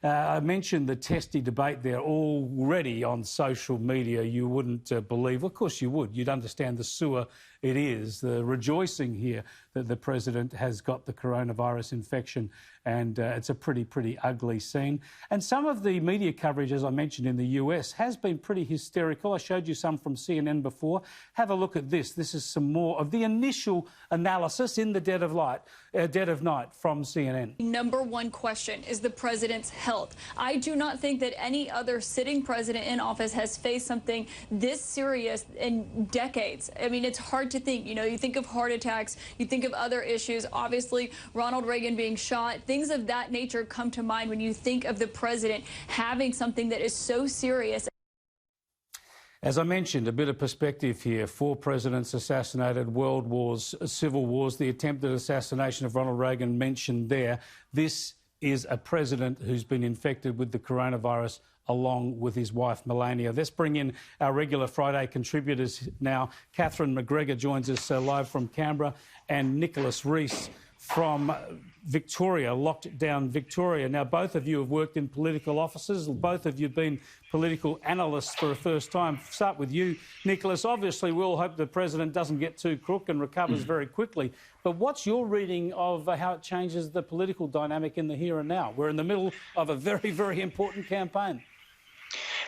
I mentioned the testy debate there already on social media. You wouldn't believe, of course you would, you'd understand the sewer it is, the rejoicing here that the President has got the coronavirus infection, and it's a pretty ugly scene. And some of the media coverage, as I mentioned, in the US has been pretty hysterical. I showed you some from CNN before. Have a look at this. This is some more of the initial analysis in the dead of night from CNN. Number one question is the President's health. I do not think that any other sitting president in office has faced something this serious in decades. I mean, it's hard to think. You know, you think of heart attacks, you think of other issues. Obviously, Ronald Reagan being shot, things of that nature come to mind when you think of the President having something that is so serious. As I mentioned, a bit of perspective here. 4 presidents assassinated, world wars, civil wars, the attempted assassination of Ronald Reagan mentioned there. This is a president who's been infected with the coronavirus along with his wife, Melania. Let's bring in our regular Friday contributors now. Catherine McGregor joins us live from Canberra, and Nicholas Reece from Victoria, locked down Victoria. Now, both of you have worked in political offices. Both of you have been political analysts for the first time. Start with you, Nicholas. Obviously, we all hope the President doesn't get too crook and recovers very quickly. But what's your reading of how it changes the political dynamic in the here and now? We're in the middle of a very important campaign.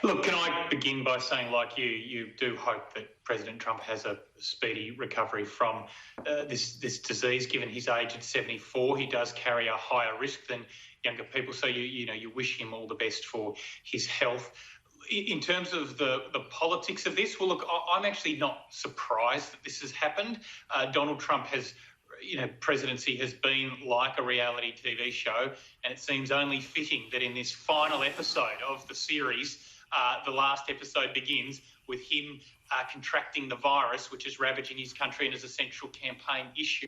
Look, can I begin by saying, like you do hope that President Trump has a speedy recovery from this disease. Given his age at 74, he does carry a higher risk than younger people. So you wish him all the best for his health. In terms of the politics of this, well, look, I'm actually not surprised that this has happened. Donald Trump has. Presidency has been like a reality TV show, and it seems only fitting that in this final episode of the series, the last episode begins with him contracting the virus, which is ravaging his country and is a central campaign issue.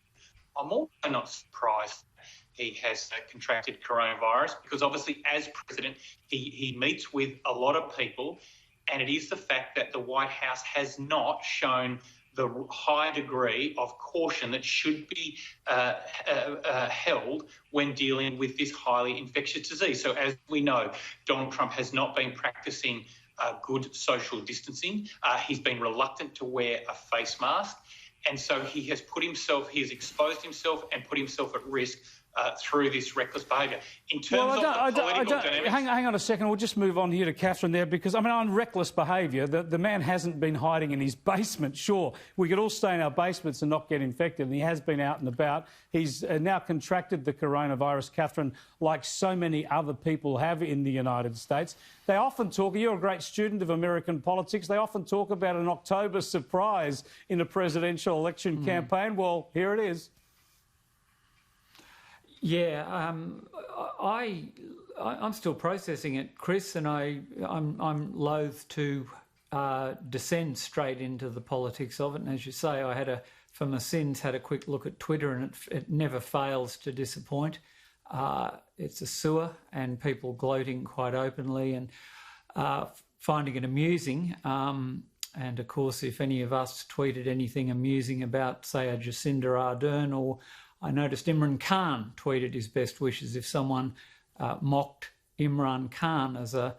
I'm also not surprised he has contracted coronavirus because obviously as president, he meets with a lot of people, and it is the fact that the White House has not shown the high degree of caution that should be held when dealing with this highly infectious disease. So as we know, Donald Trump has not been practicing good social distancing. He's been reluctant to wear a face mask. And so he has exposed himself and put himself at risk through this reckless behaviour. In terms of the political dynamics... Hang on a second. We'll just move on here to Catherine there because, I mean, on reckless behaviour, the man hasn't been hiding in his basement. Sure, we could all stay in our basements and not get infected, and he has been out and about. He's now contracted the coronavirus, Catherine, like so many other people have in the United States. They often talk, you're a great student of American politics, they often talk about an October surprise in a presidential election campaign. Well, here it is. Yeah, I'm still processing it, Chris, and I'm loath to descend straight into the politics of it. And as you say, I had for my sins, had a quick look at Twitter, and it never fails to disappoint. It's a sewer, and people gloating quite openly and finding it amusing. And of course, if any of us tweeted anything amusing about, say, a Jacinda Ardern, or I noticed Imran Khan tweeted his best wishes. If someone mocked Imran Khan as a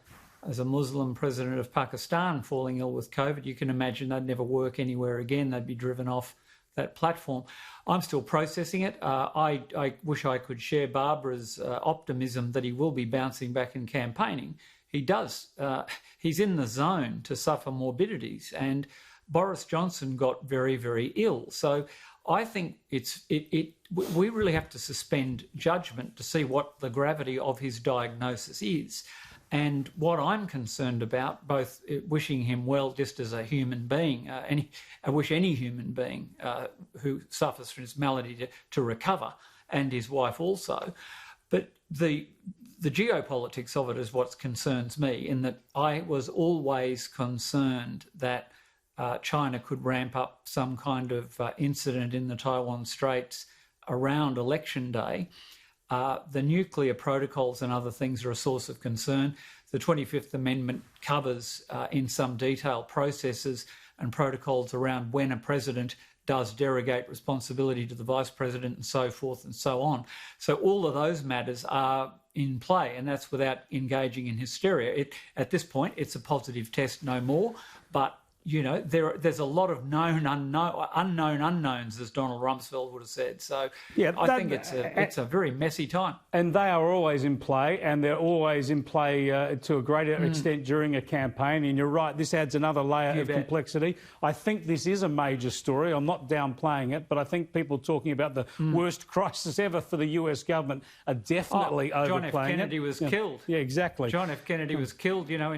Muslim president of Pakistan falling ill with COVID, you can imagine they'd never work anywhere again. They'd be driven off that platform. I'm still processing it. I wish I could share Barbara's optimism that he will be bouncing back in campaigning. He does. He's in the zone to suffer morbidities, and Boris Johnson got very ill. So I think we really have to suspend judgment to see what the gravity of his diagnosis is. And what I'm concerned about, both wishing him well just as a human being, I wish any human being who suffers from this malady to recover, and his wife also. But the geopolitics of it is what concerns me, in that I was always concerned that China could ramp up some kind of incident in the Taiwan Straits around election day. The nuclear protocols and other things are a source of concern. The 25th Amendment covers in some detail processes and protocols around when a president does derogate responsibility to the Vice President and so forth and so on. So all of those matters are in play, and that's without engaging in hysteria. At this point, it's a positive test, no more, but you know, there's a lot of unknown unknowns, as Donald Rumsfeld would have said. So yeah, I think it's a very messy time. And they are always in play, and they're always in play to a greater extent during a campaign. And you're right, this adds another layer of complexity. I think this is a major story. I'm not downplaying it, but I think people talking about the worst crisis ever for the US government are definitely overplaying it. John F. Kennedy was killed. Yeah, exactly. John F. Kennedy was killed, you know,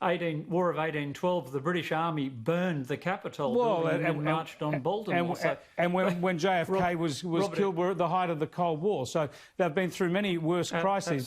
in War of 1812, the British Army burned the Capitol and marched on Baltimore. And when JFK was killed, we're at the height of the Cold War. So they've been through many worse crises.